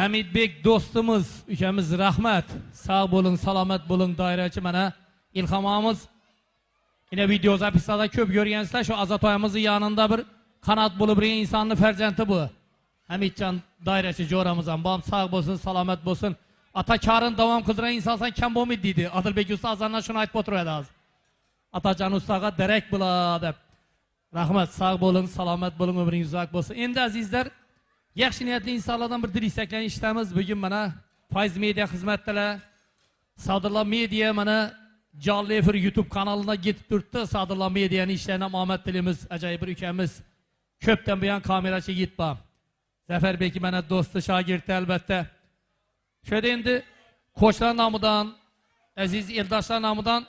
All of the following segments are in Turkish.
Hamidbek do'stimiz, ukamiz rahmat. Sog' bo'ling, salomat bo'ling, doirachi mana Ilhomamiz. Yine video zapislarda ko'p ko'rgansizlar, shu Azatoyimizning yonida bir qanot bo'lib turgan insonning farzandi bu. Hamidjon doirachi jo'ramiz ham bom sog' bo'lsin, salomat bo'lsin. Ata karin davom qildiran insonsan kam bo'lmaydi deydi. Odilbek usta azandan shuni aytib o'tiradi hozir. Atajon ustaga darak bo'ladi deb. Rahmat, sog' bo'ling, salomat bo'ling, umringiz uzoq bo'lsin. Endi azizlar, yaxshi niyatli insonlardan bir dilaklarni eshitamiz. Bugun mana Fayz Media xizmatdalar. Sadirlar Media mana jonli efir YouTube kanalına gitib turibdi. Sadirlar Media'ning ishlarini omad tilimiz, ajoyib bir ukamiz. Ko'pdan buyon kamerachi yigitman. Zafarbek mana do'sti, shogirdi albatta. Şöyle endi qo'shlar nomidan, aziz eldoshlar nomidan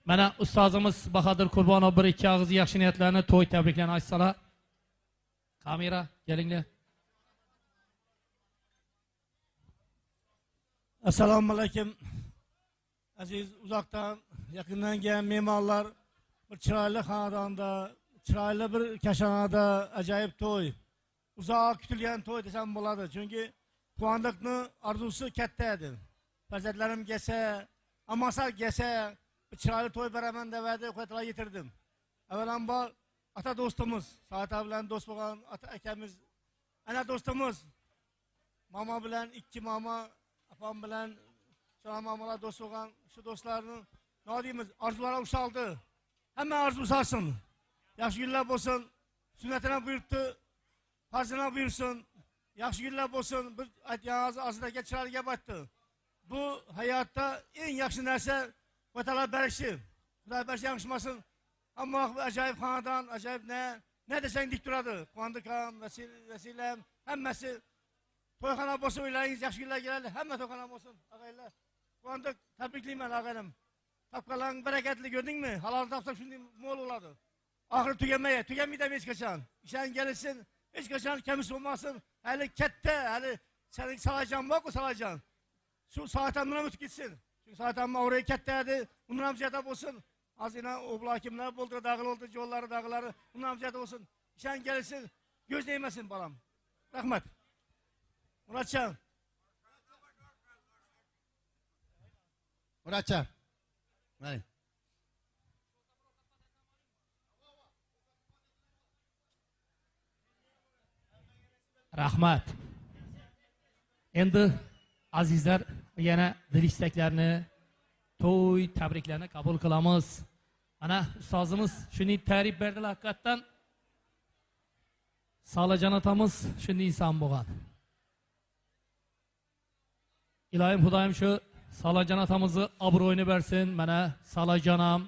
mana ustozimiz Bahodir Qurbonov bir ikki og'iz yaxshi niyatlarni, to'y tabriklarini aytsalar. Kamera, kelinglar. Assalomu alaykum. Aziz uzoqdan, yaqindan kelgan mehmonlar, bir chiroyli xonadonda, chiroyli bir kashonada ajoyib to'y. Uzoq kutilgan to'y desam bo'ladi. Chunki quvondiqni orzusi katta edi. Farzandlarim kelsa, amasal kelsa, chiroyli to'y beraman deb qo'yatlar yetirdim. Avvalambor ata do'stimiz, Saata bilan do'st bo'lgan ata akamiz, ana do'stimiz, mama bilan ikki mama, apam bilan Şuan mamalar do'st bo'lgan shu do'stlarning nodimiz orzulari ushaldi. Hamma orzu usalsin. Yaxshi kunlar bo'lsin. Sunnatini buyurtdi. Farzini buyursin. Yaxshi kunlar bo'lsin. Bir aytganimiz azizlarga chiroyli gap aytdi. Bu hayotda eng yaxshi narsa Vatalar berişi. Xudo berişi yanglishmasin. Ammo ajoyib xonadon, ajoyib ne desang dik turadi. Quvondiq ham, Vasilam, hammasi to'yxona bo'lsa o'ylaringiz yaxshi kunlar keladi. Hamma to'yxona bo'lsin, og'aylar. Quvondiq, tabriklayman og'ayim. Topqalang barakatli, ko'rdingmi? Halol topsak shunday mo'l bo'ladi. Oxiri tugamaydi hech qachon. Ishon kelsin, hech qachon kamis bo'lmasin. Hali katta, hali sening Salajon bor-ku, Salajon. Shu soatam bilan o'tib ketsin. Çünkü zaten oraya kattaydi, bunun amcada olsun. Azina oblakimler buldu, dağıl oldu, yolları, dağları, bunun amcada olsun. İşen gelsin, göz değmesin balam. Rahmet. Muratcan. Muratcan. Hadi. Rahmat. Endi azizlar, yana dil istaklarini, to'y tabriklarini qabul qilamiz. Ana ustozimiz shuni ta'rif berdilar haqiqatdan. Salajon otamiz shunday inson bo'lgan. Ilohim Xudoyim shu Salajon otamizni obro'yini bersin. Mana Salajonam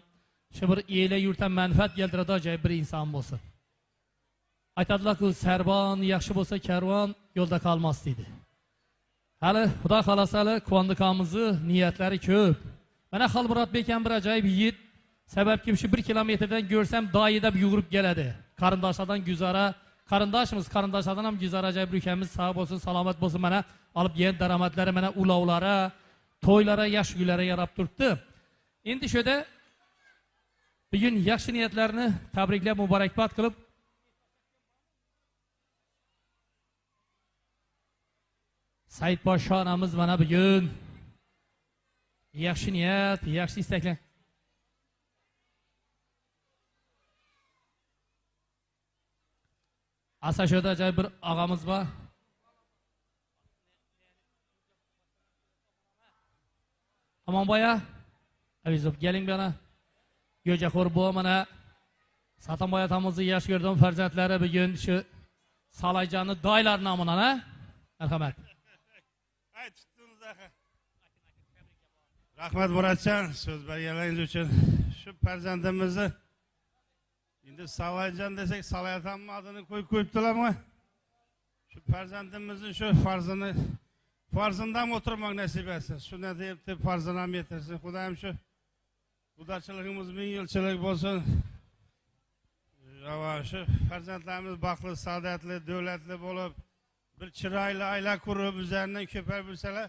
shu bir ele yurtdan manfaat keltiradi, ajoyib bir inson bo'lsin. Aytadilar-ku, sarbon yaxshi bo'lsa karvon yo'lda qolmas deydi. Hali Xudo xolasa quvondiqamizni niyatlari ko'p. Mana Xalmuratbek ham bir ajoyib yigit. Sababki shu 1 kilometrdan ko'rsam doyidab yugurib keladi. Qarindoshlardan guzara, qarindoshlardan ham guzara ajoyib ukamiz sog' bo'lsin, salomat bo'lsin. Mana olib kelgan daromadlari mana ulovlari, to'ylari, yaxshi kunlari yarab turibdi. Endi shoda bugun yaxshi niyatlarni tabriklab, muborakbod qilib Said Podsho onamiz mana bugun yaxshi niyat, yaxshi istaklar. Asashoda ajoyib bir og'amiz bor. Amonboya, Avizov keling bana. Go'jaxo'r bu mana Satonboy otamizni yaxshi ko'rdim farzandlari bugun shu Salajonning doylar nomidan, ha? Marhamat. Rahmat Muratcan, so'z berganingiz uchun. Shu farzandimizni endi Salajon desak, Salajon adını qo'yibdilarmi? Shu farzandimizning shu farzidan o'tirmoq nasib etsin. Shunday deb farzini ham yetirsin. Xudoyim shu budachiligimiz 1000 yilchilik bo'lsin. Va shu farzandlarimiz baxtli, saodatli, davlatli bo'lib, bir chiroyli oila qurib, bizlarning ko'payib bo'lsalar,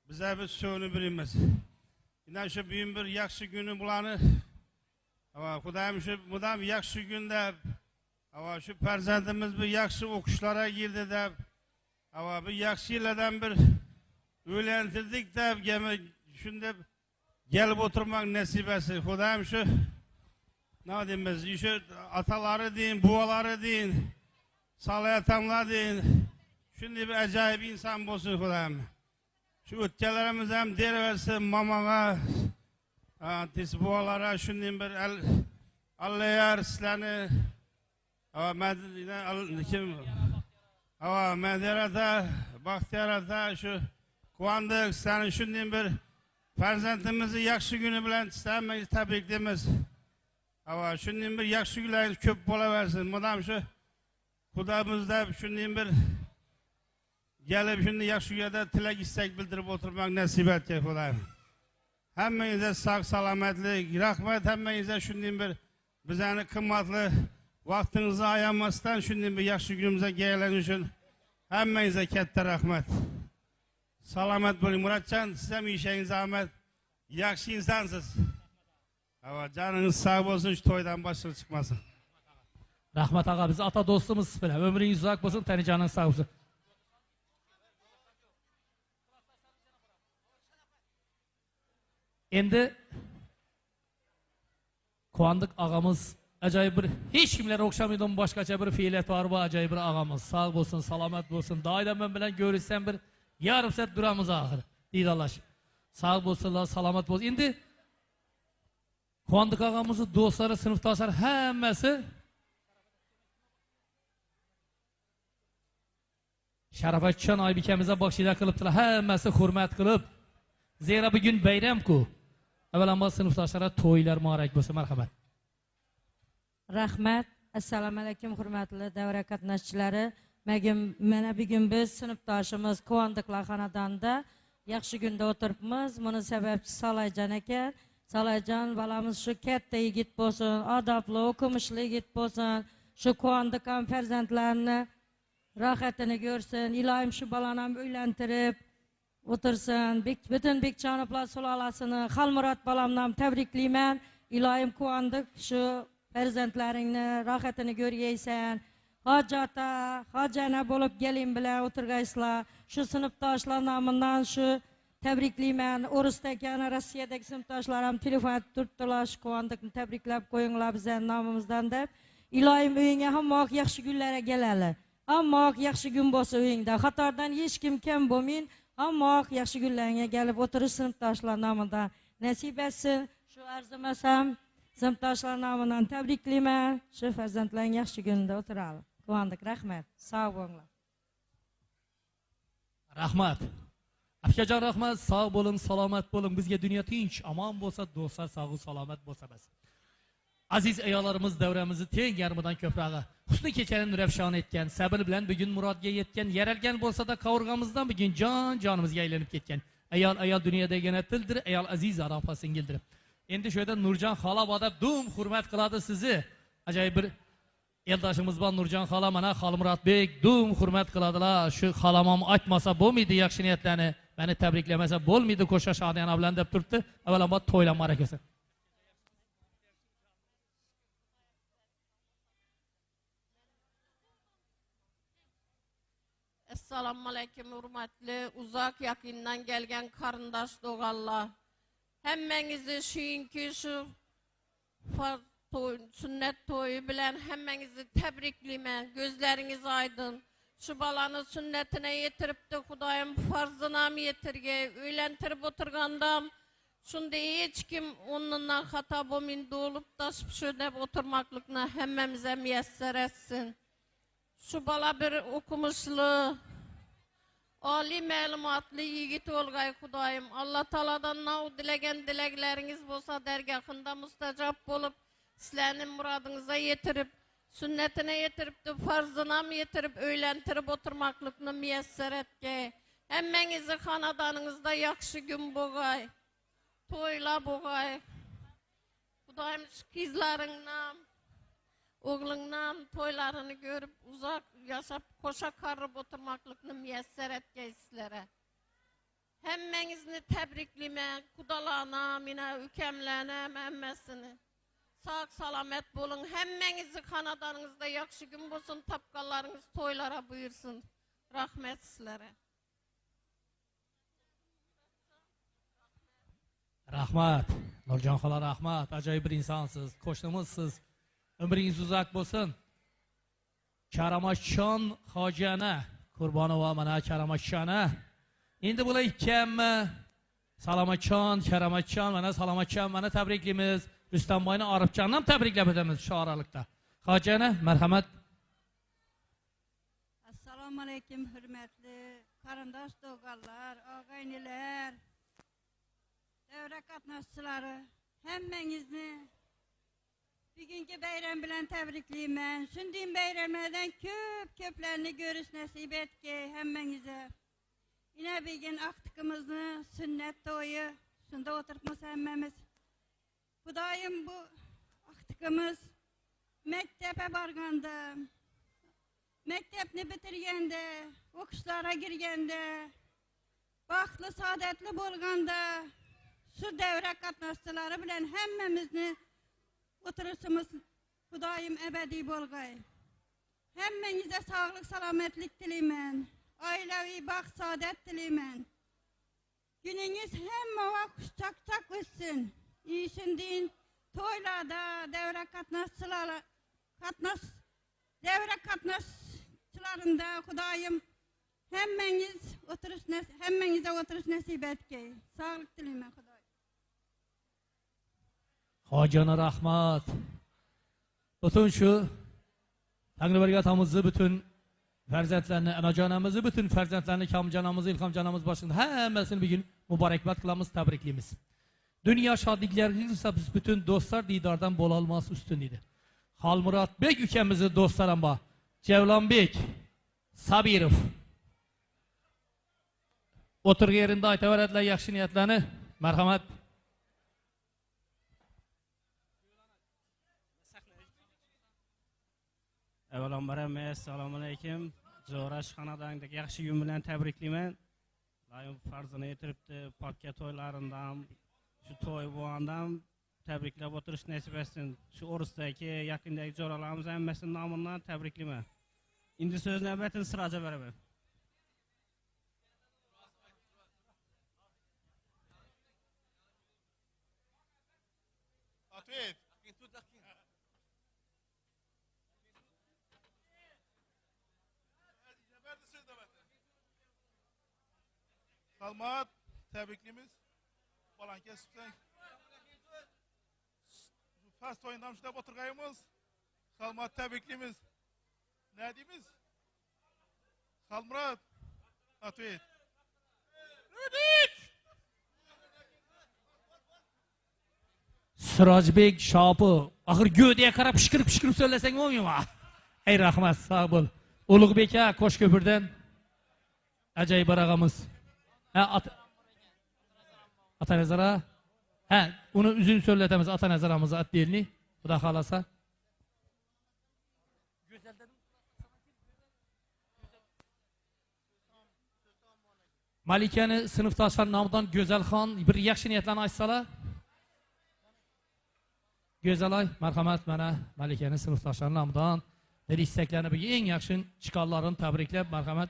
bizlar biz shuni bilamiz. Yine şu büyük bir yaxshi günü bulanı, ama Xudoyim şu mudam yaxshi günde, ama şu farzandimiz bir yaxshi o'qishlarga girdi deb, Ama bir yaxshi yillardan bir öğlentirdik de shunda gelip oturmak nasibesi. Xudoyim shu ne deymiz, şu ataları deyin, buvaları deyin, salayatamlar deyin. Shunday bir acayip insan bo'lsin Xudoyim. Shu o'tganlarimiz ham deraversin mamaga, tez buvalara shunday bir Allah yar sizlarni Medyarata, Baxtiyarata şu quvondik sizlarni shunday bir farzandimizni yaxshi kuni bilan sizlarni tabriklaymiz. Shunday bir yaxshi kunlaringiz ko'p bo'laversin. Madam shu Xudomizda shunday bir gelip şimdi yaxshi kunlarda tilak istak bildirib o'tirmak nasib etgan Xudoyim. Hammangizga sog' salomatlik, rahmat. Hammangizga shunday bir bizani qimmatli vaqtingizni ayamasdan shunday bir yaxshi kunimizga kelganingiz uchun hammangizga katta rahmat. Salomat bo'ling Muratjon, siz ham ishingiz rahmat. Yaxshi insonsiz. Canınız sağ olsun, şu toydan boshqa chiqmasin. Rahmat ağa, biz ata dostumuz bilan ömringiz uzoq bo'lsin, tani canınız sağ olsun. Endi quvondik ağamız acayip bir hiç kimlere okşamaydan başkaça bir fiilet var bu acayip bir ağamız. Sağ olsun, salamet olsun. Dayda ben bilen görüşsem bir yarım saat duramız ahır. Deydi Allah. Sağ olsunlar, salamet olsun. Endi quvondik ağamızı dostları, sınıftaşlar hemmesi Şarafatjon Aybikamize bakşilar kılıptılar. Hemmesi hürmet kılıp. Zira bugün bayram ku. Avvalambor sinfdoshlara to'ylar muborak bo'lsin, marhamat. Rahmat. Assalomu alaykum hurmatli davra qatnashchilari. Mana bugun biz sinfdoshimiz Quvondiqlar xonadonida yaxshi kunda o'tiribmiz. Buni sababchi Salayjon ekan. Salayjon balamiz shu katta yigit bo'lsin, odobli, o'qimishli yigit bo'lsin. Shu Quvondiq farzandlarini rohatini ko'rsin. Ilohim shu balani ham uylantirib o'tirsin. Bütün Bekjanoblar sulolasini Xalmurat balamni ham tabriklayman. Ilohim Quvondiq shu farzandlaringni rohatini ko'rgaysan. Hojata, hojana bo'lib gelin bilan o'tirgaysizlar. Shu sinfdoshlar nomidan shu tabriklayman. O'risdagi, Rossiyadagi sinfdoshlar ham telefon turibdilar. Shu Quvondiqni tabriklab qo'yinglar bizning nomimizdan deb. Ilohim uyingga hamma yaxshi kunlar keladi. Hamma yaxshi kun bo'lsa uyingda. Xatordan hech kim kam bo'lmayin. Hamma yaxshi kunlarga kelib o'tirish sinfdoshlar nomidan nasib etsin. Shu arzimasam sinfdoshlar nomidan tabriklayman. Shu farzandlarning yaxshi kunida o'tiradi. Quvondik, rahmat. Sog' bo'linglar. Rahmat. Akajon rahmat, sog' bo'ling, salomat bo'ling. Bizga dunyo tinch, omon bo'lsa, do'stlar sog' salomat bo'lsa bas. Aziz ayollarimiz davramizni teng yarmidan ko'prog'i husni kechaning nurafshon etgan, sabr bilan bugun murodga yetgan, yaralgan bo'lsa-da qavurg'amizdan bugun jonimizga aylanib ketgan. Ayol dunyodagina tildir, ayol aziz arofa singildir. Endi shu yerda Nurjon xola bodab dum hurmat qiladi sizni. Ajoyib bir eldoshimiz bor Nurjon xola, mana Xolmuratbek dum hurmat qiladilar. Shu xolamam aytmasa bo'lmaydi yaxshi niyatlarni, meni tabriklamasa bo'lmaydi qo'sha shodiyona bilan deb turibdi. Avvalambor to'ylar marakasi. Assalamu alaykum hurmatli uzak yakından gelgen karındaş doğallar. Hemmenizi şuyinki şu sünnet toyu bilen hemmenizi tebrikliymen. Gözleriniz aydın. Şu balanı sünnetine yetirip de Xudayım farzına mı yetirge, öğlentirip oturgandam. Şunda hiç kim onunla hata bomin dolup da şöyle oturmaklıkla hemmemize müyesser etsin. Şu bala bir okumuşlu, Ali məlumatlı yigit olgay Xudayım. Allah Taala'dan nav dilegen dilekleriniz bolsa dergahında müstecap bolup, sizlerinin muradınıza yetirip, sünnetine yetirip de farzına mı yetirip, öğlentirip oturmaklıkını müyesser etke. Hemmenizi xanadanınızda yakşı gün boğay, toyla boğay. Xudayım kızlarınla, oğlundan toylarını görüp uzak yaşap koşa karıp oturmaklıkını müyesser etken sizlere. Hemmenizni tebriklime, kudalana, mine, ükemlene, emmesini. Sağ salamet bulun. Hemmenizi kanadanınızda yakşı gün bulsun, tapkallarınız toylara buyursun. Rahmet sizlere. Rahmat. Nurjon xola rahmat. Ajoyib bir insonsiz, qo'shnimizsiz. Umringiz uzoq bo'lsin. Karamashon Hojana Qurbonova mana Karamashona. Endi bular ikkammi? Salomatjon, Karamashon, mana Salomatjon, mana tabriklaymiz. Rustamboyni Orifjonni ham tabriklab o'tamiz shu oralikda. Hojana, marhamat. Assalomu alaykum hurmatli qarindosh do'stlar, og'aynilar, davra qatnashchilari, hammangizni bugungi bayram bilan tabriklayman. Shunday bayramlardan ko'plarni ko'rish nasib etki hammangizga. Ina begin aqtiqimizni sunnat to'yi shunda o'tiribmiz hammamiz. Xudoyim bu aqtiqimiz maktabga borganda, maktabni bitirganda, o'qishlarga kirganda, baxtli saodatli bo'lganda shu davra qatnashchilari bilan hammamizni o'tirishimiz Xudoyim abadiy bo'lg'ay. Hammangizga sog'lik, salomatlik tilayman. Oilaviy baxt, saodat tilayman. Kuningiz hamma vaqt xushchaq o'tsin. Shunday to'ylarda davra qatnashchilarinda Xudoyim hammangizga o'tirish nasib etgay. Sog'lik tilayman Xudoyim. Hojana rahmat. Butun shu Tangribarga atamizni bütün farzandlarni, anajonamizni, bütün farzandlarni, Kamjonamizni, Ilhomjonamiz boshida hammasini bugun muborakbod qilamiz, tabriklaymiz. Dunyo shodliklariga esa biz bütün do'stlar diydordan bo'la olmas ustun edi. Xolmurodbek ukamizni do'stlar ham bor. Javlonbek Sabirov. O'tirgan yerida aytaveradilar yaxshi niyatlarni. Marhamat. Avvalambor assalomu alaykum. Zo'rash xonadonidagi yaxshi kun bilan tabriklayman. Layim farzini yetiribdi, pakka to'ylaridan, shu to'y bo'lgandan tabriklab o'tirish nasib etsin. Shu o'risdagi yaqindagi jo'ralarimiz hammasini nomidan tabriklayman. Endi so'z navbatini Siraja beraman. Ответь. Salmat, tebriklerimiz. Balan kesipten. Fast oyundan şurada oturgayımız. Salmat tebriklerimiz. Ne diyimiz? Salmurat. Atvet. Sirojbek Shopi. Axir gövdeye qarab pishqirib so'zlasang bo'lmaymi? Ey rahmat, sog' bo'l. Ulug'bek aka Qo'shko'pirdan ajoyib barag'amiz. Atanazara. Ha, uni uzun so'zlatamiz Atanazaramizni atdelni. Xudo xolasa. Malikani sinfdoshlar nomidan Go'zalxon bir yaxshi niyatlarni aytsalar. Go'zalay, marhamat, mana Malikani sinfdoshlar nomidan bir istaklarni bir eng yaxshi chiqonlarini tabriklab, marhamat.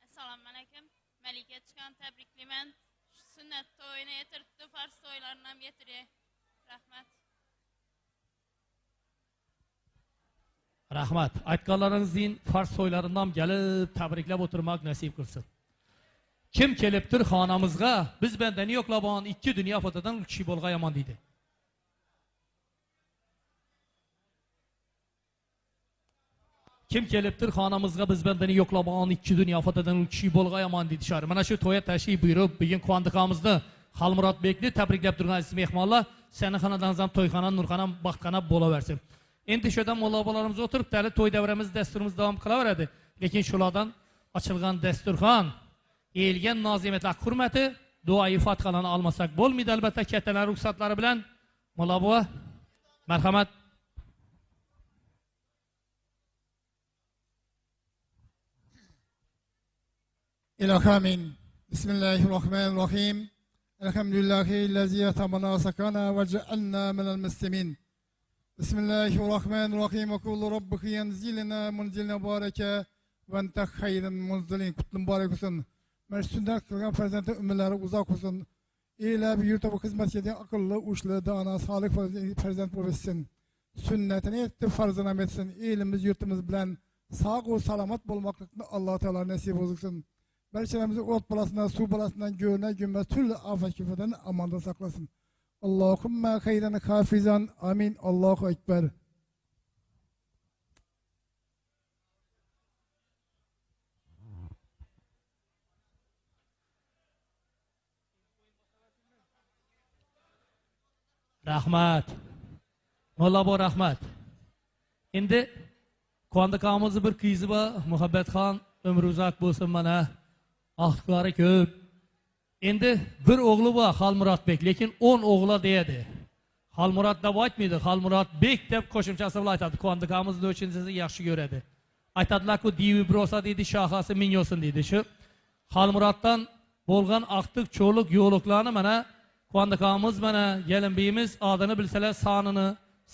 Assalomu alaykum. Malika chiqon tabriklayman. Sunnat to'yini yetiribdi, farz to'ylarini ham yetiray. Rahmat. Rahmat. Aytganlaringizning farz to'ylaridan kelib tabriklab o'tirmak nasib qilsin. Kim kelibdir xonamizga? Biz bendani yo'qlab olgan ikki dunyo fotodan kishi bo'lg'a yomon deydi. Kim kelibdir xonamizga? Biz bendani yo'qlab olgan ikki dunyo fotodan kishi bo'lg'a yomon deydi shar. Mana shu to'yga tashrif buyurib, bugun Qondiqamizni Xolmurodbekni tabriklab turgan aziz mehmonlar, seni xonadoningizdan to'yxona, nurxona, baxtxona bo'laversin. Endi shudan mollabolarimiz o'tirib, hali to'y davramiz dasturimiz davom qilaveradi. Lekin shulardan ochilgan dasturxon, elgan nozimatlar hurmati, duoyi fathalarni olmasak bo'lmaydi albatta kattalar ruxsatlari bilan. Molla bova, marhamat. Ilahamin. Bismillahirrahmanirrahim. Elhamdülillahillazi yatamana sakana ve cealna minel muslimin. Bismillahirrahmanirrahim. Ve kullu rabbiki yanzilina munzilna bareke ve ente hayrin munzilin. Kutlum barek olsun. Ben sünnet kılgan farzandı ümmeleri uzak olsun. İyle bir yurtta bu hizmet edin, akıllı, uçlu, dana, sağlık farzand bulursun. Sünnetini etti, farzına metsin. İyilimiz, yurtumuz bilen sağ ol, salamat bulmaklıkını Allah Teala nasip olsun. Belçelerimizi ot balasından, su balasından, göğüne, gümbez, türlü afet küfeden amanda saklasın. Allahümme hayran hafizan, amin, Allahu Ekber. Rahmat. Molla bu rahmat. Endi qondiqamizni bir qizi bor, Muhabbatxon umri uzoq bo'lsin mana. Ahqlari ko'p. Endi bir o'g'li bor, Xalmuratbek, lekin 10 o'g'li deydi. Xalmurat deb aytmaydi, Xalmuratbek deb qo'shimchasi bilan aytadi. Qondiqamizni uchun sizni yaxshi ko'radi. Aytadilar-ku, divi brosa deydi, shoxasi minyosin deydi. Shu Xalmuratdan bo'lgan aqtiq cho'liq yo'liqlarni mana qondiqamiz mana gelinbeyimiz adını bilseler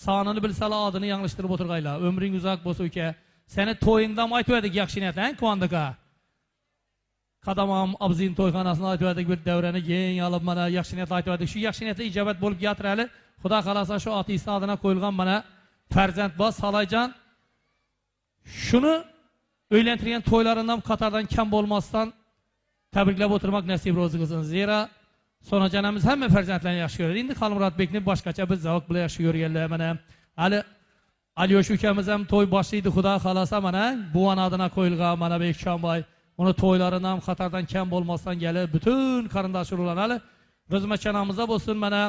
sanını bilseler adını yanlıştırıp oturgaylar. Ömrün uzak bolsa uka. Seni toyundan aytverdik yaxshi niyatlan qondiqa. Qadamam abzin toyxonasini aytverdik, bir davrani keng olib mana yaxshi niyat aytverdik. Shu yaxshi niyatlar ijobat bo'lib gatirali. Xudo xolasa shu ateist adına qo'yilgan mana farzand bor Salayjon. Shuni o'ylantirgan to'ylaridan qatordan kam bo'lmasdan tabriklab o'tirmak nasib ro'zi qilsin. Zira sonra canımız hemen farzandlarni yaxshi ko'radi. Endi Xalmuratbekni boshqacha biz zavq bilan yaxshi ko'rganlar mana. Alyosh ukamiz ham to'y boshlaydi, Xudo xolasa mana buvan adına qo'yilgan mana Bekchonboy. Uni to'ylaridan ham xatardan kam bo'lmasdan kelib, bütün qarindosh urug'lar xizmatchanamizda bo'lsin mana.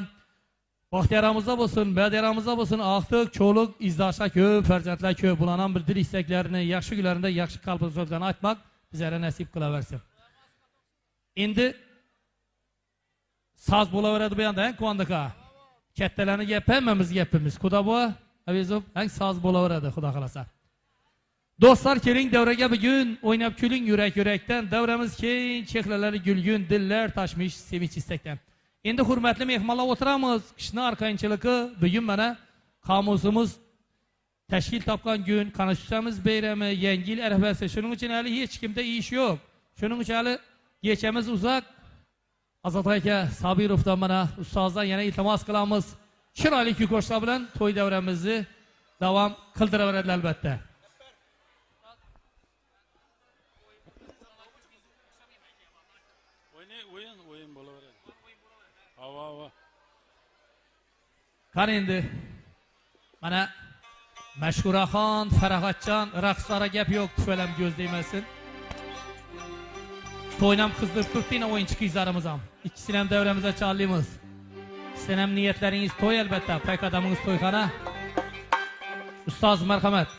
Baxtiyaramızda bo'lsin, badiyaramızda bo'lsin, aqtiq, cho'liq, izdoshlar ko'p, farzandlar ko'p. Bularning ham bir dil istaklarini, yaxshi kunlarida yaxshi qalbimizdan aytmak bizlarga nasib qilaversin. Endi saz bo'laveradi bu yerda, qondiqa. Kattalarni gapi hammamiz gapimiz. Xudo bu, avizib, hang saz bo'laveradi, Xudo xolasa. Do'stlar, keling davraga bugun o'ynab kuling yurak-yurakdan. Davramiz keng, chehralar gulgun, dillar tashmish, sevinch istakdan. Endi hurmatli mehmonlar o'tiramiz. Qishni arqanchiligi bugun mana qomusimiz tashkil topgan kun, Qanashusamiz bayrami, yangi yil arafasi. Shuning uchun hali hech kimda ish yo'q. Shuning uchun hali kechamiz uzoq. Azat aka Sabirovdan mana ustozdan yana iltimos qilamiz. Chiroyli kuy-qo'shiqlar bilan to'y davramizni davom qildiraveradi albatta. O'yin bo'laveradi. Havo. Qani endi mana Mashhuraxon, Faraxatjon raqslariga gap yo'q, tufalam ko'z deymasin. To'ynam qizdirib turibdina o'yinchi qizlarimiz ham. İkisini ham davramizga chorlaymiz. Sizlar ham niyatlaringiz to'y albatta, payqadamingiz to'yxona. Ustoz marhamat.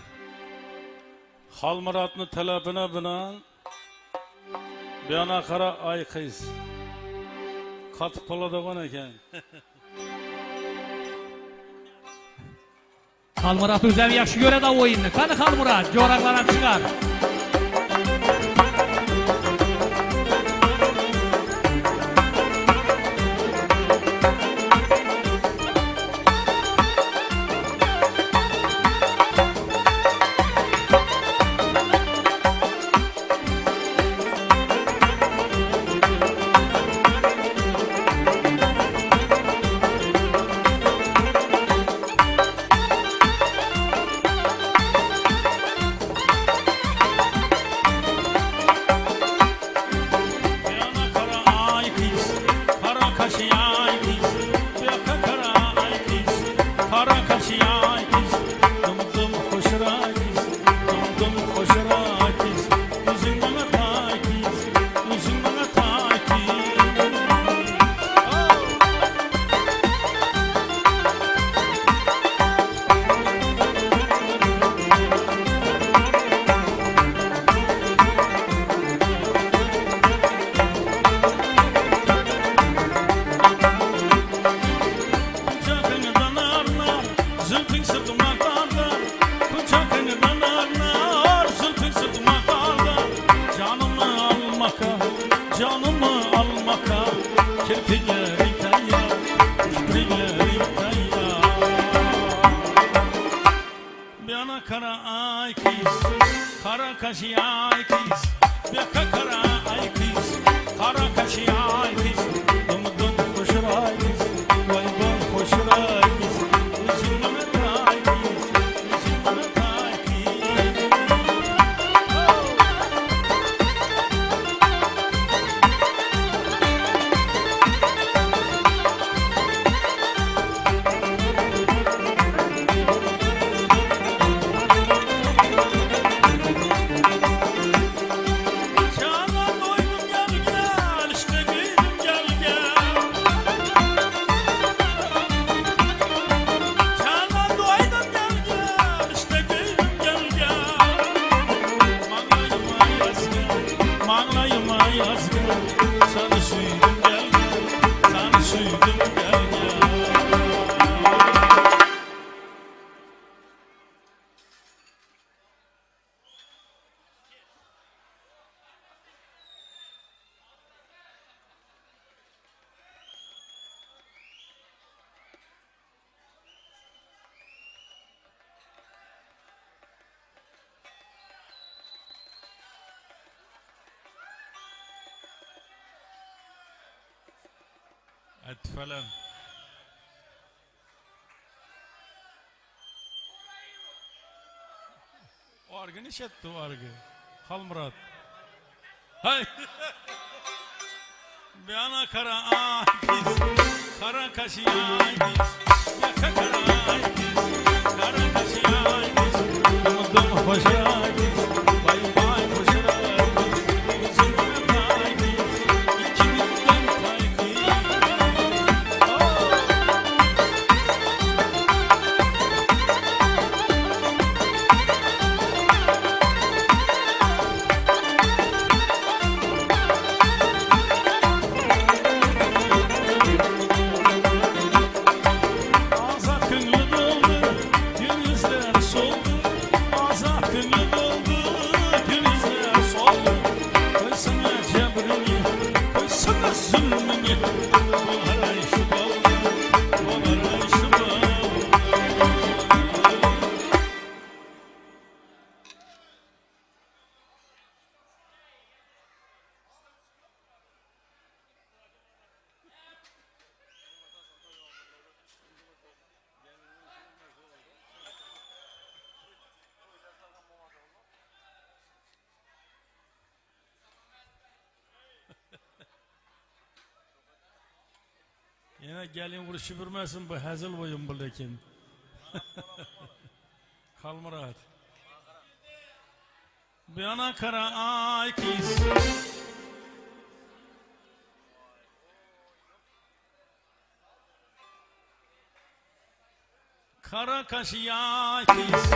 Xalmuratni talabina bilan buyana qara ay qiz. Qatib qoladigan ekan. Xalmurat o'zim yaxshi ko'radi o'yinni. Qani Xalmurat, jo'raqlar ham chiqar. kara ay kız, kara kaşı ay kız, beka kara ay kız, kara kaşı ay kız, dum dum koşur ay kız, vay vay koşur ay kız, üzülme ay kız, üzülme ay kız. Canan doydum gel gel, işte giydim gel gel. Canan doydum gel gel, işte giydim gel gel. Mağlayıma yazgın, mağlayıma yazgın. Seni süydüm gel gel, seni süydüm gel gel. Et falan. Orgu ne şetti orgu? Halmurat. Hay. Bir ana kara ay kız, kara kaşı ay kız, yaka kara ay kız, kara kaşı ay kız, umudum hoşu ay kız, vay vay hoşu ay kız, üzülme ay kız, ikimizden pay kız. Azat gönlü doldu, gönüzler soldu. Azat gönlü doldu, gönüzler soldu. Koysana cebrini, koysana zulmünü. Bu arayışı doldu, bu arayışı doldu. Yine gelin vuruşu bilmesin bu hazıl oyun bu lekin. Kalmurat. Bir ana kara ay kız. Kara kaşı ay kız.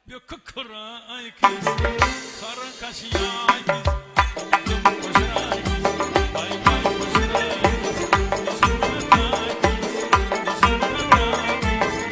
Bir kara ay kız. Kara kaşı ay kız. Umudum koşur ay kız. Vay vay koşur ay kız. Üzülme ay kız. Üzülme ay kız. Üzülme ay kız.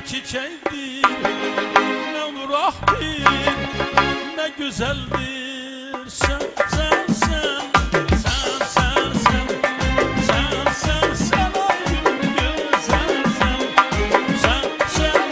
çiçektir, ne murahtır, ne güzeldir. Sen, sen, sen, sen, sen, sen, sen, sen, sen, ay güzel sen, sen, sen,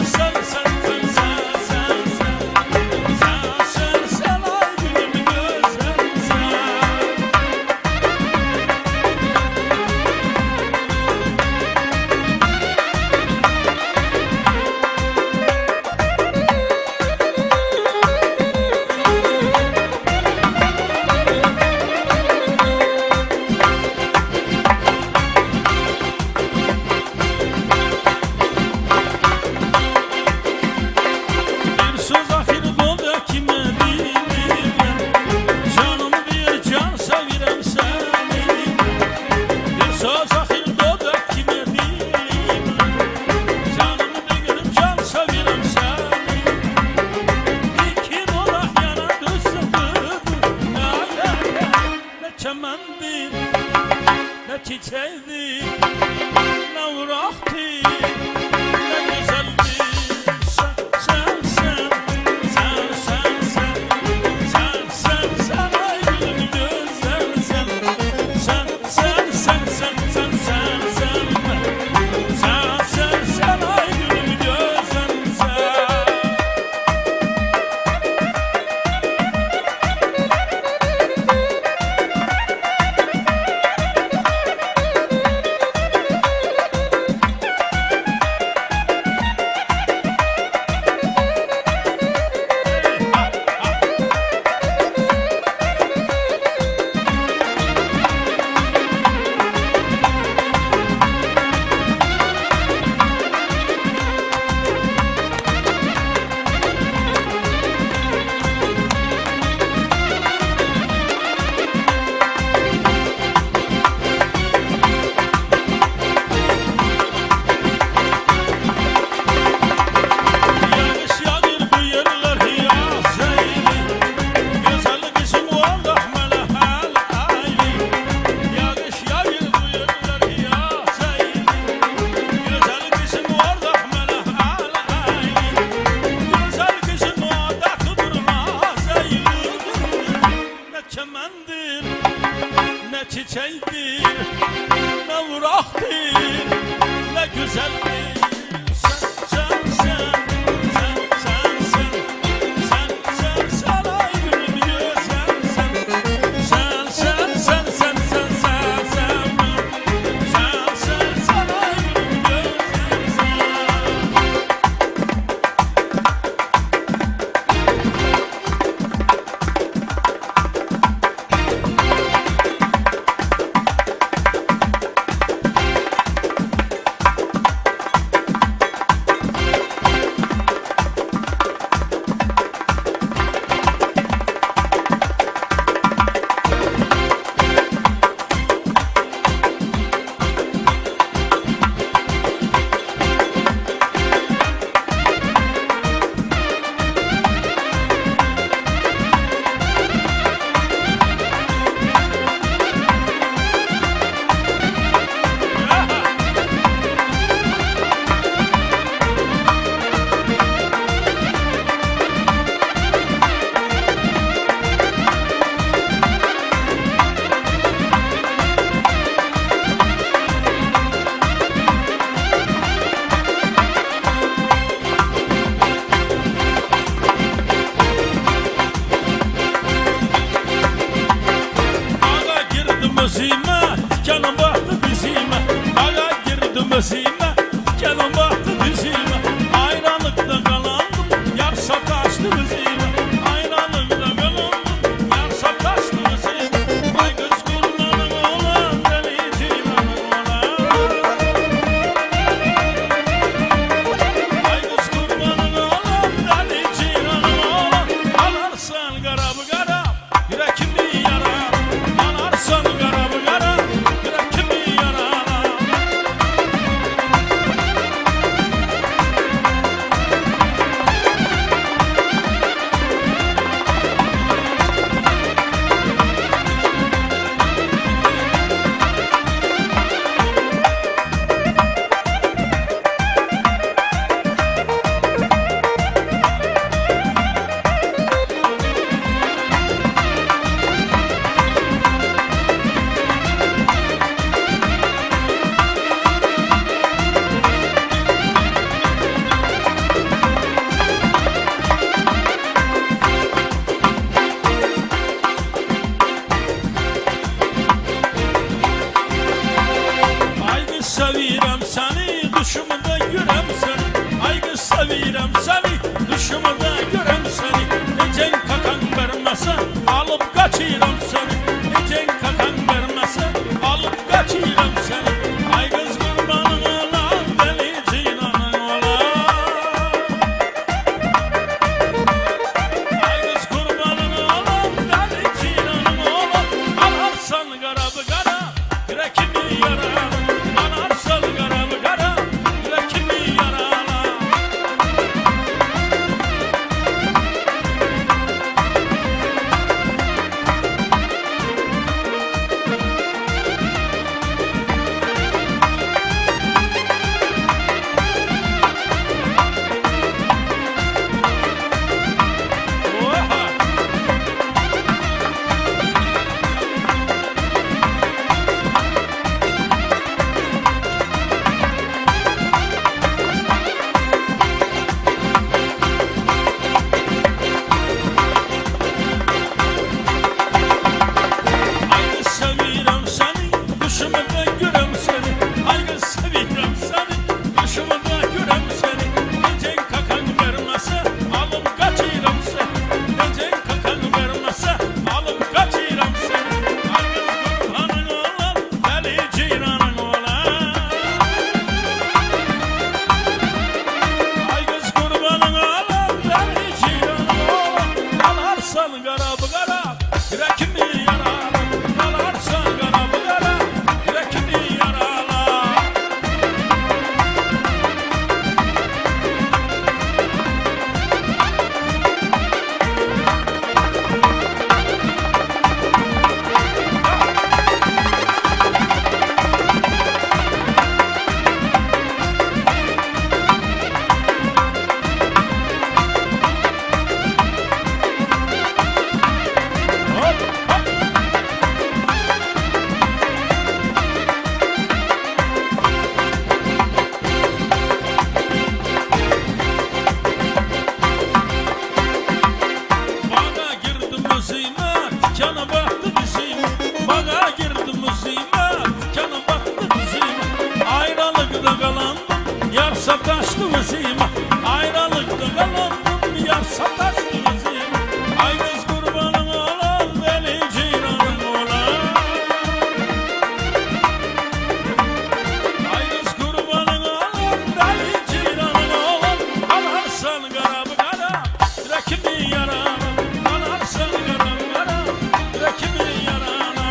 ne uğraktı, ne güzeldi. Sen ay gülüm güzel sen. Sen ay gülüm güzel sen. Yağış yağır bu yerler ya zeyli. Güzel kızım vallahi melahal ayli. Yağış yağır bu yerler ya zeyli. Güzel kızım vallahi melahal ayli. Güzel kızım adatıdır nazeyli. Ne kemendir, ne çiçektir, ne uğraktır, ne güzeldir. Sen ay gülüm güzel sen. Sen ay gülüm güzel sen. Ağa girdim özüme, dikenim baktı dizime. Ağa girdim özüme, dikenim baktı dizime. Aynalıkta kalandım, yar sataştı üzüme. Aynalıkta kalandım, yar sataştı üzüme. Ay kız kurbanım olan, deli civanım olan. Ay kız kurbanım olan, deli civanım olan. Alarsan garabı garab, yürekimi yarar. Alarsan garabı garab, yürekimi yarar. Ay kız sevirem seni, düşümde görem seni. Ay kız sevirem seni, düşümde görem seni. Necen kakan vermese, alıp kaçıram seni. Necen kakan vermese, alıp kaçıram seni. Ay kız kurbanın olan, deli cinanın olan. Ay kız kurbanın olan, deli cinanın olan. Alarsan garabı garab, yürekimi yarar. Alarsan garabı garab, yürekimi yarar. sataştı bizim. Ayrılıkta kalandım yar sataştı bizim. Ay kız kurbanın olan beni ceyranın olan. Ay kız kurbanın olan beni ceyranın olan. Alarsan karabı kara rakibi yarana. Alarsan karabı kara rakibi yarana.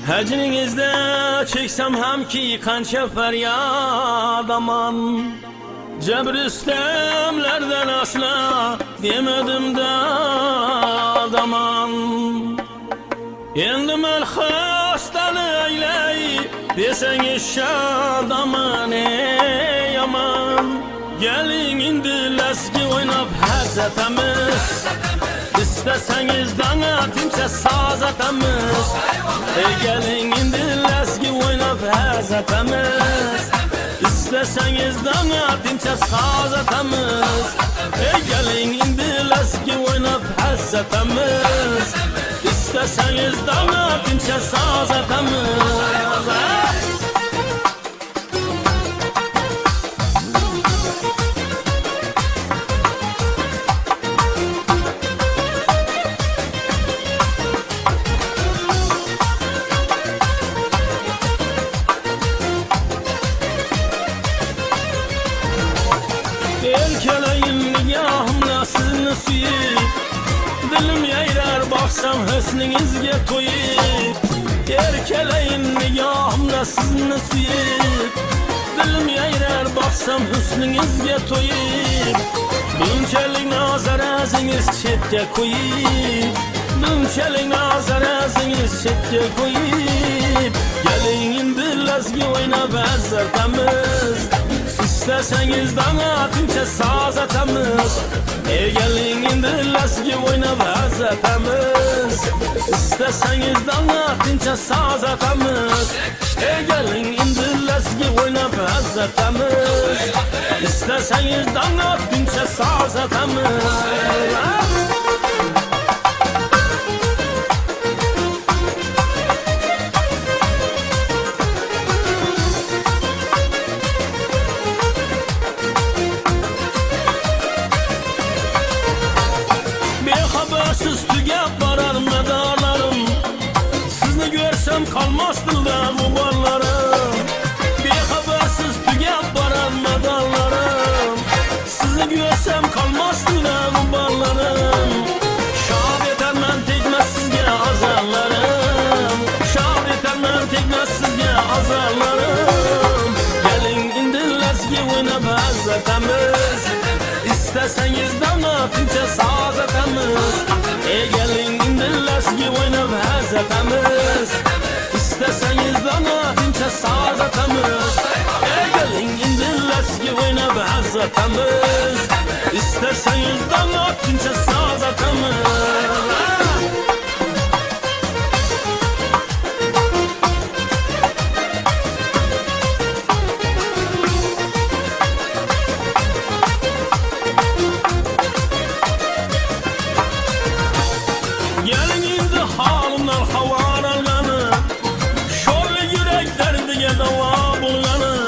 Həcrinizdə çeksem hem ki qancha feryad aman. Cəbr istemlerden asla demedim de adaman. Endi mən xastalı eyley deseniz şad aman ey aman. Gelin indi leski oynap həzətəmiz. İsteseniz danatimse saz atamız. Gelin indi leski oynap həzətəmiz. İsteseniz danatimse saz atamız. Gelin indi leski oynap həzətəmiz. İsteseniz danatimse saz atamız. Erkeleyin nigahımla sizni suyup. Dilim yayrar baksam hüsnünüzge toyup. Erkeleyin nigahımla sizni suyup. Dilim yayrar baksam hüsnünüzge toyup. Bunçelik nazar azınız çetke koyup. Bunçelik nazar azınız çetke koyup. Gelin indi leski oynap əzzətəmiz. İsteseniz danatimse saz atamız. Gelin indi leski oynap əzzətəmiz. İsteseniz danatimse saz atamız. Gelin indi leski oynap əzzətəmiz. İsteseniz danatimse saz atamız. Habersiz tügep varar medarlarım. Sizni görsem kalmaz dilde gubarlarım. Bir habersiz tügep varar medarlarım. Sizni görsem kalmaz dilde gubarlarım. Şad etermen tekmez sizge azarlarım. Şad etermen tekmez sizge azarlarım. Gelin indi leski oynap əzzətəmiz. İsteseniz danatimse saz atamız. Gelin indi leski oynap əzzətəmiz. İsteseniz danatimse saz atamız. Gelin indi leski oynap əzzətəmiz. İsteseniz danatimse saz atamız. Gelin indi halimden havar alganı. Şorlu yürek derdiye dava bulganı.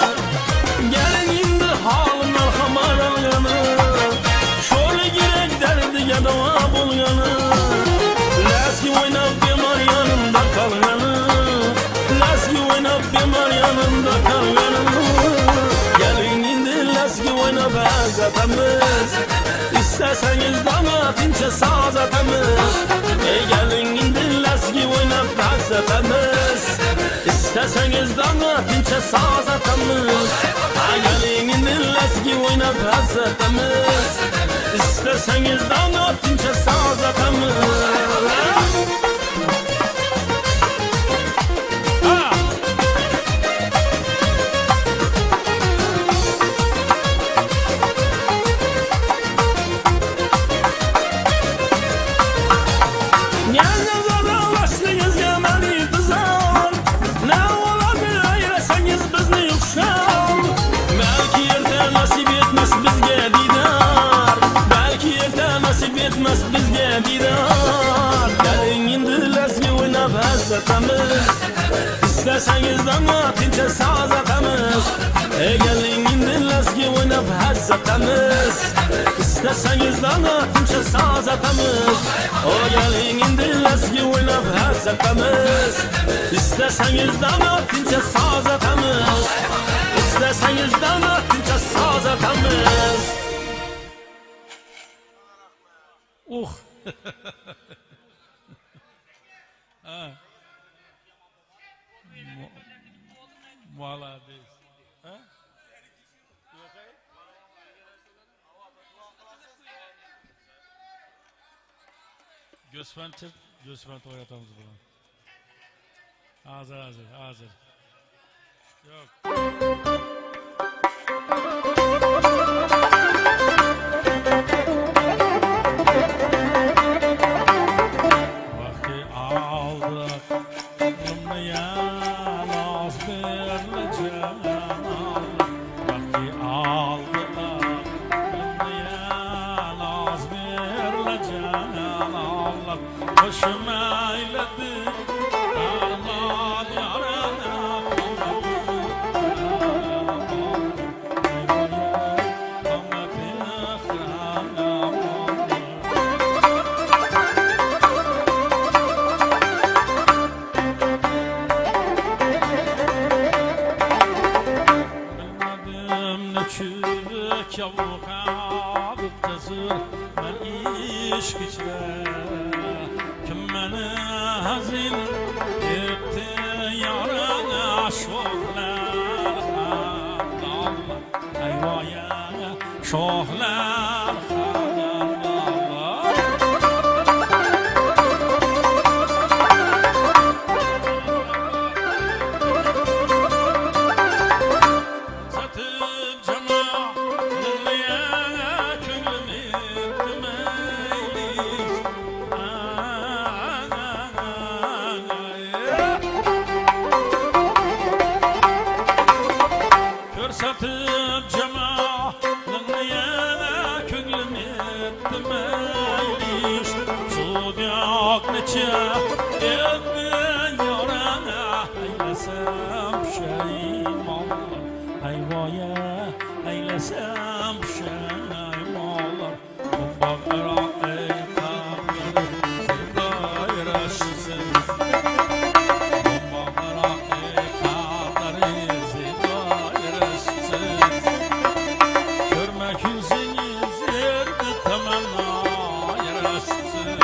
Gelin indi halimden havar alganı. Şorlu yürek derdiye dava bulganı. Leski oynap bemar yanımda kalganı. Leski oynap bemar yanımda kalganı. Gelin indi leski oynap əzzətəmiz. İsteseniz danatimse saz atamız. Gelin indi leski oynap əzzətəmiz. İsteseniz danatimse saz atamız. Gelin indi leski oynap əzzətəmiz. İsteseniz danatimse saz atamız. sizge didar Belki erta nasip etmez bizge didar Gelin indi lesgi oynab hasratamiz İsterseniz dana tinçe saz atamiz Gelin indi lesgi oynab hasratamiz İsterseniz dana tinçe saz atamiz O gelin indi lesgi oynab hasratamiz İsterseniz dana tinçe saz atamiz İsterseniz dana tinçe saz atamiz Молодец. Gösfent oynatamız bunu. Hazır. Yok. Vakti aldık, olmayan az birleceğim Vakti aldık, olmayan az birleceğim Hoşum eyledi, armağan yarına Kim beni hazin etti yarına şohlar Allah ayvaya şohlar Satıp cemaatını yana köglüm ettim eyliş Sudak neçe etme yorana Eylesem şeyim olur Hayvaya eylesem şeyim olur Bu bağıra eytanları zirgayraşsın Bu bağıra eytanları Görmek yüzünüz yerde temenna yaraşsın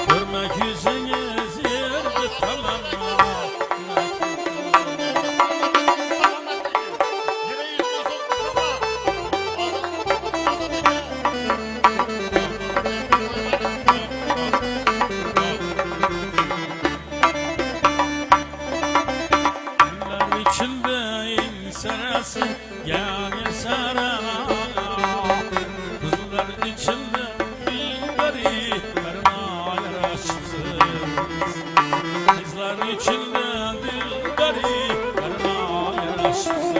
Görmek yüzünüz yerde temenna Günler içinde insanası yani sarana Kızlar içinde dilleri karnaya açsın Kızlar içinde dilleri karnaya açsın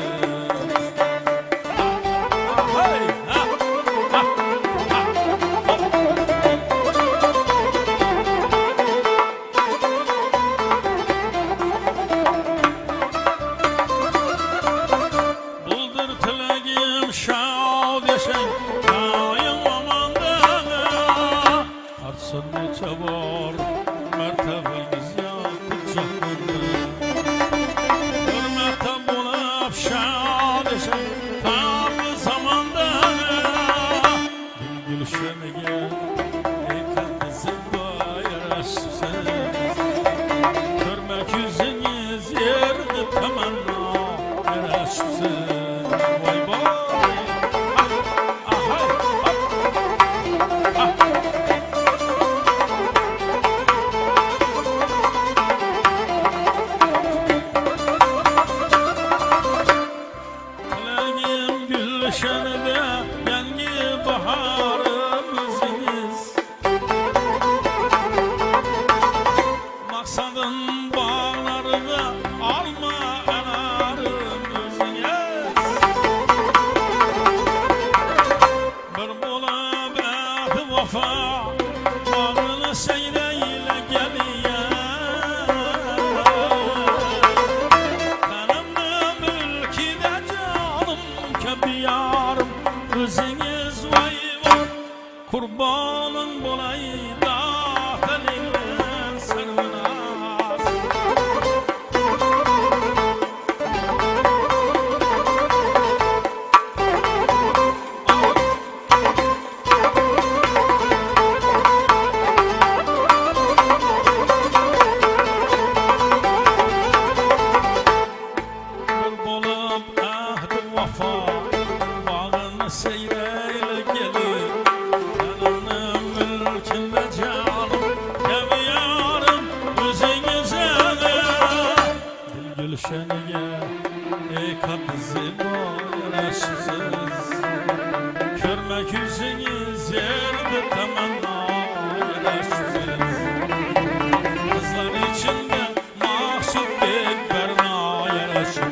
Buldur tilagim şad yaşayın daim amanda Artsın neçe var mertebeniz yakıcaklarını Hürmette bulup şad yaşayın tabi zamanda Gül gülşenige eykendizim bayraşsın Görmek yüzünüz yerde temenna yaraşsın Vay vay Kalengim gülşenide yangi baharım yüzünüz vafa Bağını seyreyle geliyor Benim mülkide canım kebiyarım Özünüz vay var Kurbanın bolay dağılın sarınaz Bulup ahdı vafa Bağını seyreyle gelir Benim mülkümde canım Keviyarım özünüze Dil gülşeniye ey kapısı boylaşsız Körmek yüzünüz yerde temenna yaraşsız Kızlar içinde mahsut bir berna yaraşsız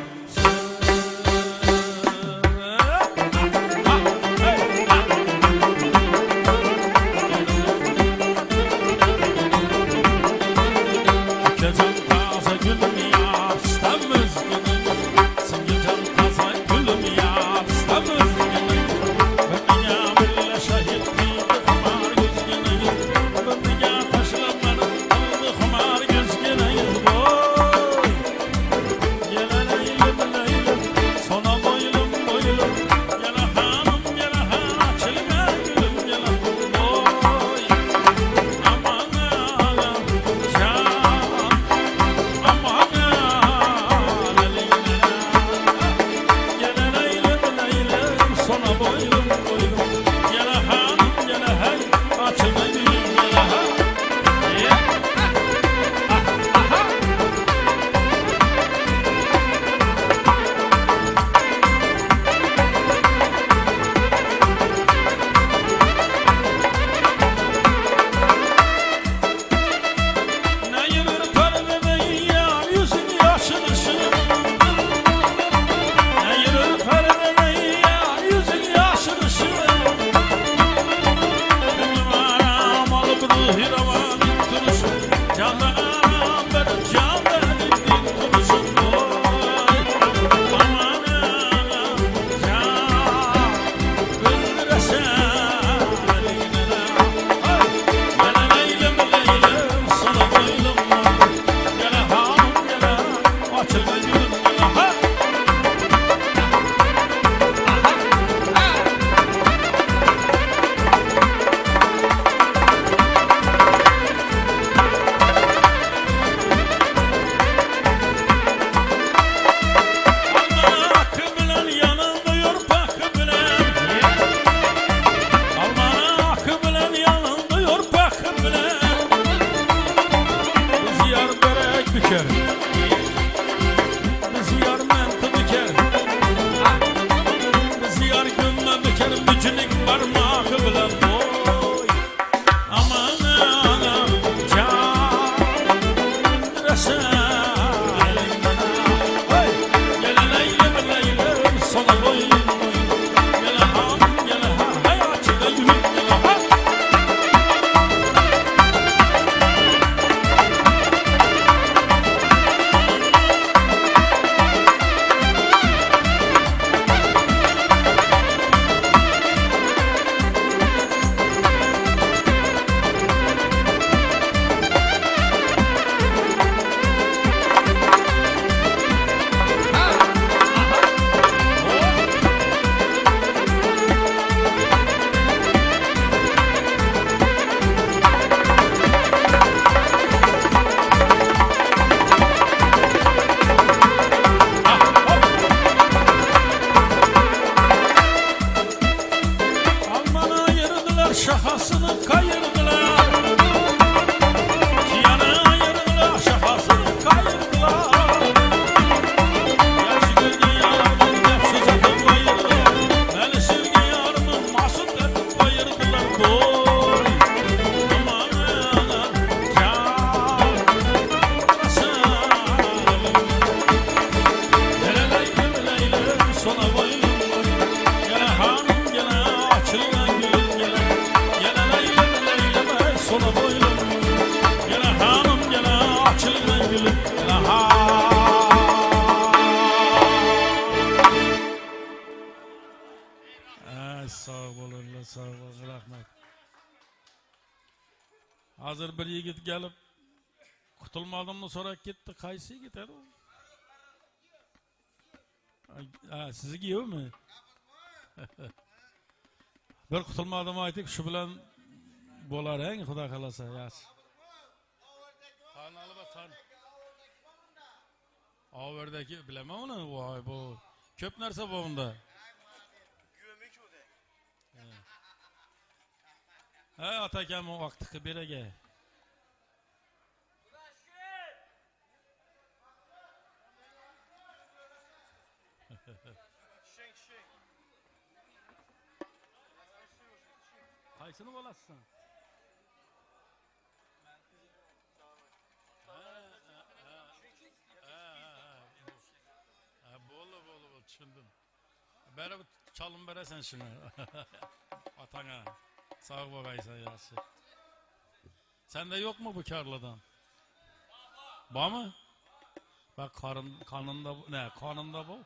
Gecem taze gülüm yar, istemez gülüm Simgecem taze gülüm yar, istemez gülüm Ben dünya bile şahit değildi kumar gözgüneyim Ben dünya taşlanmadım, aldı kumar gözgüneyim Oy! Gele leylim leylim, sona boylum boylum Gele hanım gele hanım, çilme gülüm gele Oy! Aman ağam, can Sona boylum boylum Gele hanım gele hey Açılma gülüm gele ha Ne yürür perdede yar yüzün yaşılışın Ne yürür perdede yar yüzün yaşılışın Benim aram alıp ruhi ravan duruşun Canlı aram benim can benim duruşun Oy aman anam can Öldüresen eline Oy Gele leylim leylim sana boylum boylum Gele hanım gele açılma gülüm gele ha Almanakı bilen yanında yorpak bilen Almanakı bilen yanında yorpak bilen Biz yar börek büker Biz yar mentı büker Biz yar gümme büker Mücünük parmağı bilen Oy aman anam can Öldüresen elinden Oy gele leylim leylim Sana boylum boylum Gele hanım gele ha Hay açıda gülüm gele ha Almana ayırdılar şahasını kayırdılar Ciyana ayırdılar şahasını kayırdılar Gerçi gölge yarımın nefsiz atıp ayırdılar Beni sevgi yarımın masut edip ayırdılar Oy aman anam can Gele leylim leylim sona boylum boylum Gele hanım gele açılma gülüm gele Gele leylim rahmet. Hazır bir yigit gelip kutulmadımını sorak gitti. Kaysi gider o? Ha, sizi giyiyor mu? Bir kutulmadımı aytık şu bilen bolar en Xudo kalasa yaz. Kanalı batan. Averdeki bilemem onu. Vay bu. Köp narsa bu onda. Ha atakem o vakti birege. Kaysını bolasın? Bolu düşündüm. Beri çalın beresen şunu. Atana. Sağ bakaysa yası. Sende yok mu bu karlıdan? Var mı? Bak kanında ne? Kanında bu.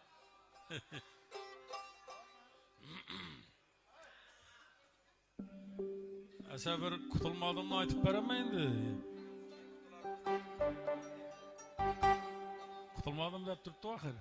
Ese bir kutulmadığını aytıp veremeyindi. Kutulmadım deyip durdu ahir.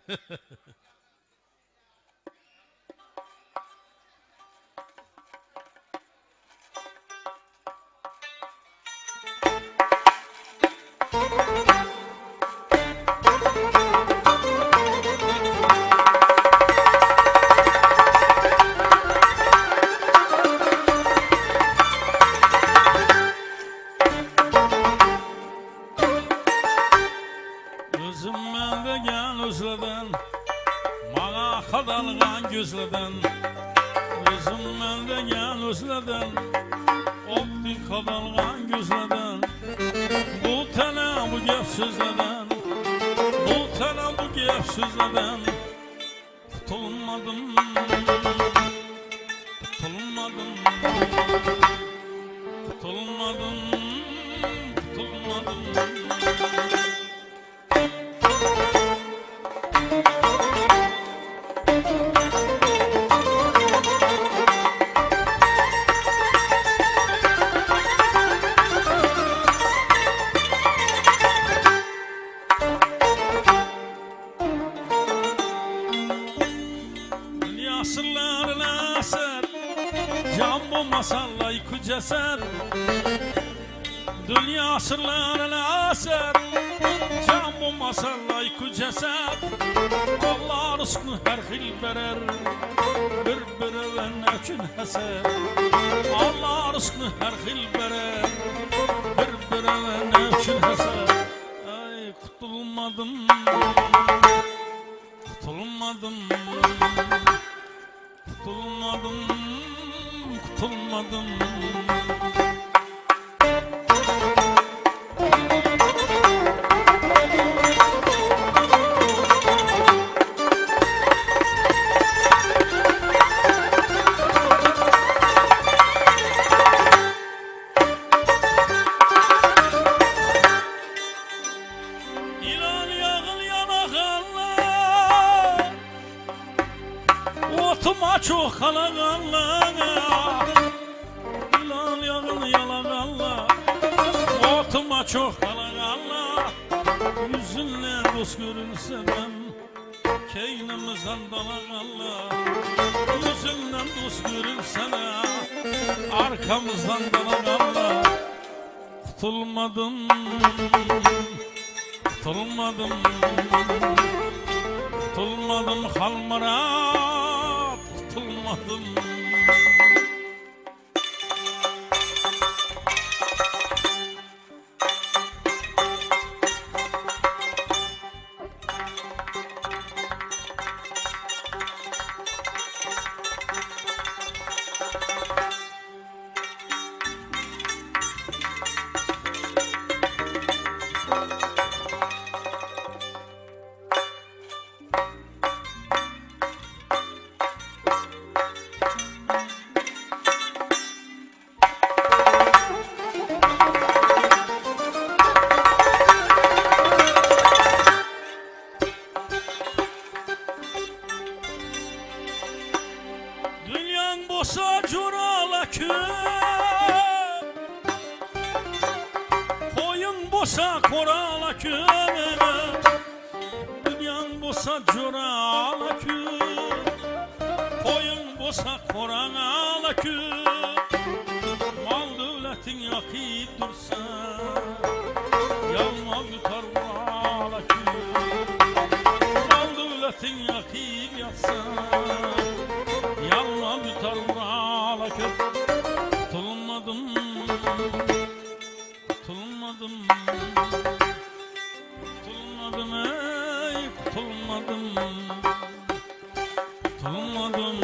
Kadalgan gözledin, gözüm mende gel özledin, optik kadalgan gözledin, bu tane bu gep sözledin, bu tane bu gep sözledin, tutulmadım, tutulmadım, tutulmadım, tutulmadım. Asırlarına ser, can bu masallay kuceser. Dünya asırlarına ser, can bu masallay kuceser. Allah rızkını her hil verer, bir-biri için heser. Allah rızkını her hil verer, bir-biri için heser. Ay kutulmadım, kutulmadım. Kutulmadım, kutulmadım. İlan yağıl yanakınla, otuma çok kalaganla. İlan yağıl yanakınla, otuma çok kalaganla. Yüzünle dost görünsem, keynimizden dalaganla. Yüzünle dost görünsem, arkamızdan dalaganla. Kutulmadım, kutulmadım, kutulmadım halmara, kutulmadım. bosa korala kümene, dünyan bosa corala küm, koyun bosa korala küm, mal devletin yakıp dursa, yalma yutar vurala küm, mal devletin yakıp yatsa, yalma yutar vurala küm, tutulmadım. Tutulmadım, tutulmadım ey, tutulmadım, tutulmadım.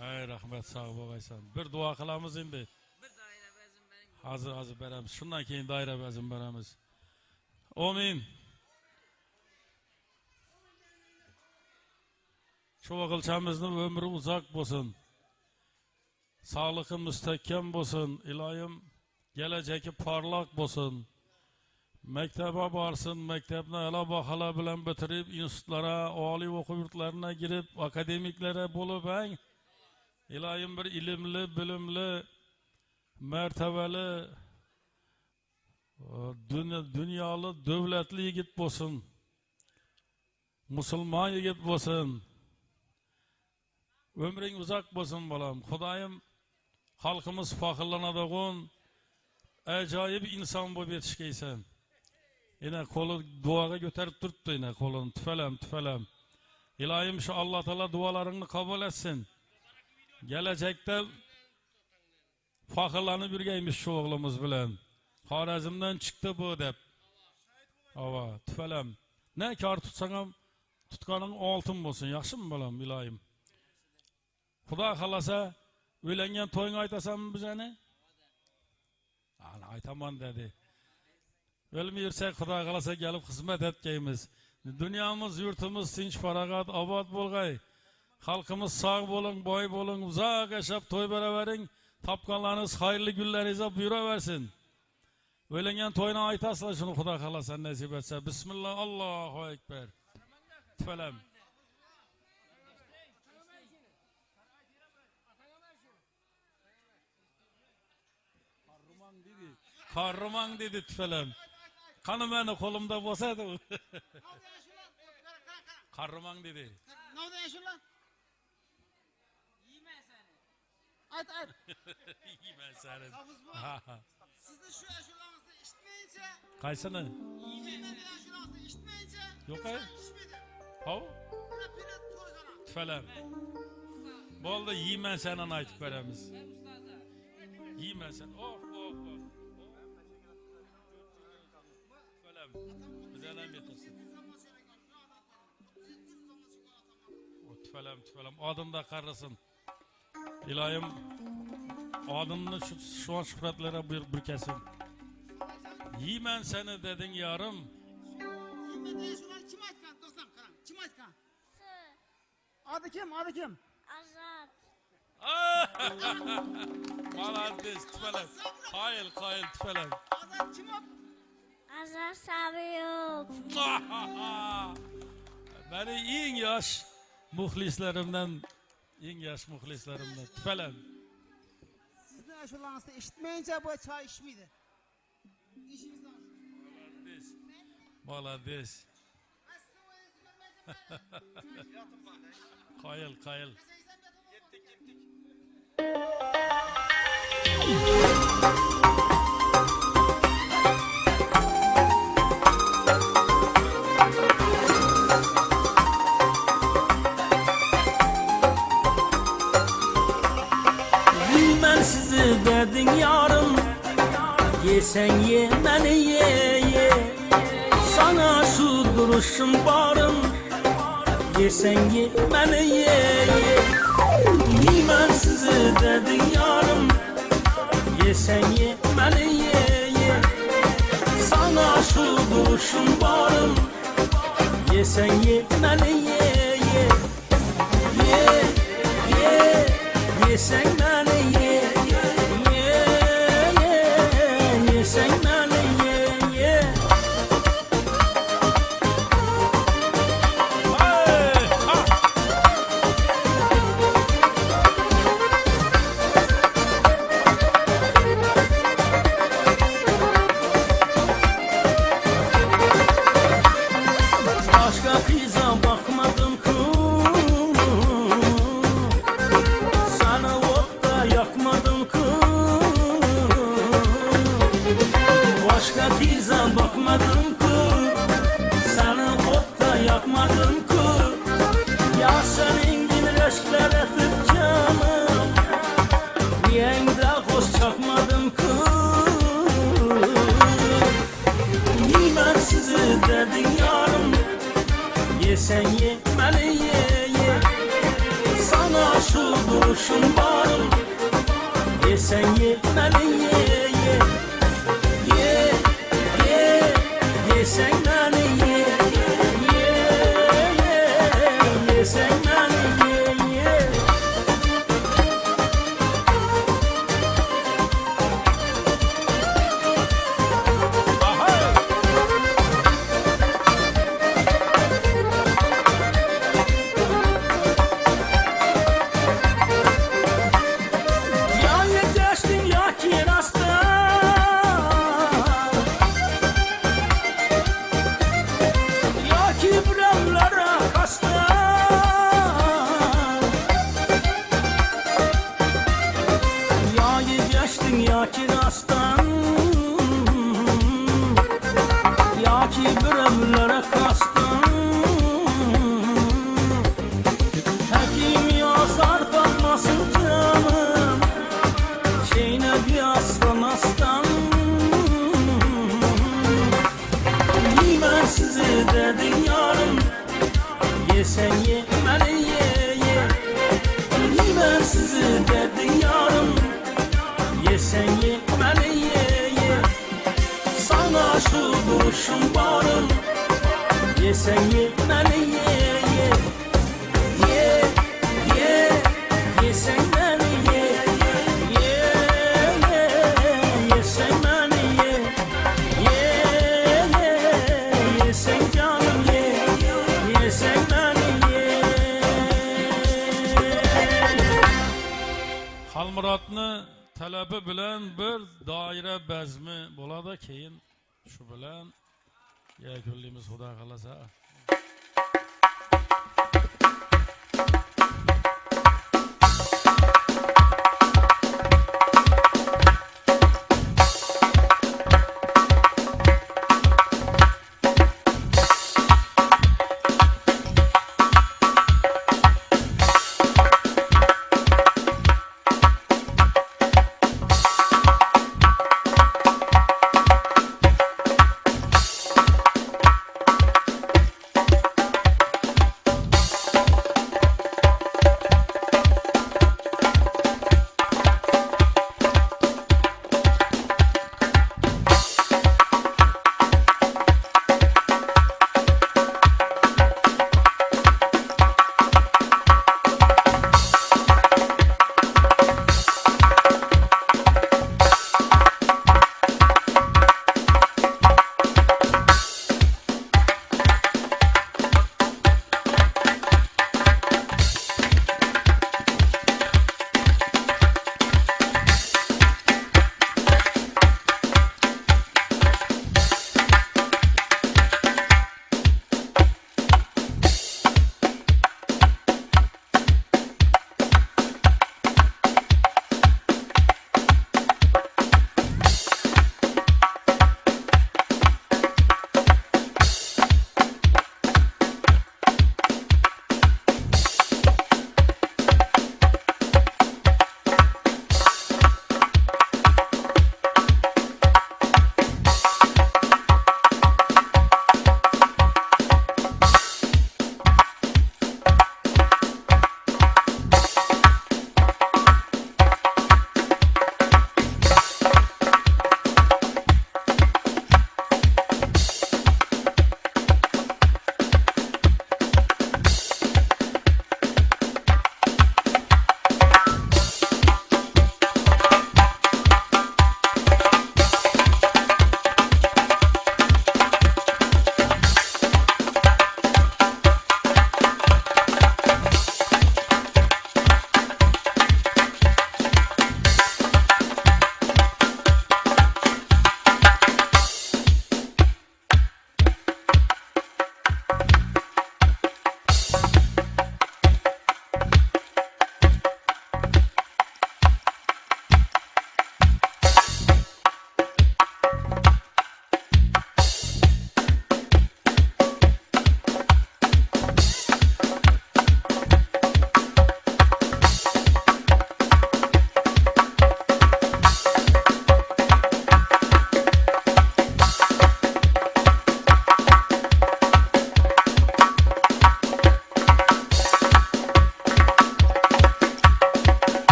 Ay rahmet sağ bolaysan. Bir dua kılamız indi. Hazır beremiz. Şundan keyin daire bezim beremiz. Amin. Şu vakılçamızın ömrü uzak bolsun. Sağlıkı müstehkem bolsun. İlayim geleceği parlak bolsun. Mektebe varsın, mektebine ala bahala bilen bitirip, institutlara, ali okul yurtlarına girip, akademiklere bulup ben, İlayim bir ilimli, bilimli, mertebeli, dünyalı, devletli yigit bolsun. Müslüman yigit bolsun. Ömrün uzak bolsun balam. Hudayım halkımız fakirlanadığın acayip insan bu yetişkeysen. Yine kolu duaga göterip durttu yine kolunu. Tüfelem. İlahim şu Allah Teala dualarını kabul etsin. Gelecekte fakirlanıp birgeymiş şu oğlumuz bilen. Harazimden çıktı bu dep. Ava tüfelem. Ne kar tutsanam tutkanın altın bolsun. Yaxşı mı balam ilahim? Xuda kalasa ölengen toyun aytasam mı bize ne? Aytaman dedi. Ölmüyorsek Xuda kalasa gelip hizmet etkeyimiz. Dünyamız, yurtumuz tinç, faragat, abad bolgay. Halkımız sağ bolun, boy bolun, uzak yaşap toy beraberin. Tapkanlarınız hayırlı günlerinize buyura versin. Ölengen toyuna aytasla şunu Xuda kalasa nasip etse. Bismillah, Allahu Ekber. Tüfelem. Kahraman dedi tüfelem. Kanı beni kolumda bosaydı. Kahraman dedi. Ne oldu yaşın lan? Yiyme seni. At. Yiyme seni. Hafız bu. Siz de şu yaşlarınızda içmeyince. Kaysana? Yiyme yaşlarınızda içmeyince. Yok ay. Hav? Tüfelem. Bu arada yiyme seni aytıp veremiz. Yiyme sen. Oh. Bize ne getirsin? Tüfelem. Adını karısın. İlahim adını şu an şüphretlere bir kesin. Yimen seni dedin yarım. Yiyme diye şular kim aytkan dostum karam? Kim aytkan? Adı kim? Azat. Maladis tüfelem. Hayır tüfelem. Azat kim o? Azat Sabiyov. Beni en yaş muhlislerimden tüfelem. Siz de yaşlarınızda içmeyince bu çay içmeydi. İşiniz var. Maladis. Kayıl. Ben sizi dedin yarım, yesen ye beni ye. Sana şu duruşum barım, yesen ye beni ye. Ben sizi dedin yarım, yesen ye beni ye. Sana şu duruşum barım, yesen ye beni ye. Yesen beni ye. Yesen beni ye. Başka kıza bakmadım ki sana otta yakmadım ki Başka kıza bakmadım ki sana otta yakmadım ki Ya senin bin reşkler etip canım Niyende koz çakmadım ki Nimen sizi dedin yarım Ye sen ye, beni ye ye Sana şu duruşum varım Ye sen ye, beni ye ye Ye, ye, ye sen beni ye Ye, ye, ye sen beni ye ye Ya geçtin ya ki rasttan Ya ki brevlere kastan Ya geçtin ya ki rasttan Ya ki brevlere kastan Hekim yazar kalmasın canım Şeyine bir aslan aslan Nimen sizi dedin yarım Ye sen ye beni ye ye Nimen sizi dedin yarım Ye sen ye beni ye ye Sana şu duruşum varım Ye sen ye beni ye ye Ye ye ye sen beni ye Ye ye ye sen beni ye Ye ye ye sen canım ye Ye sen beni ye Halmuratni talabi bilan bir doira bazmi bo'ladi, keyin shu bilan yakunlaymiz xudo xolasa.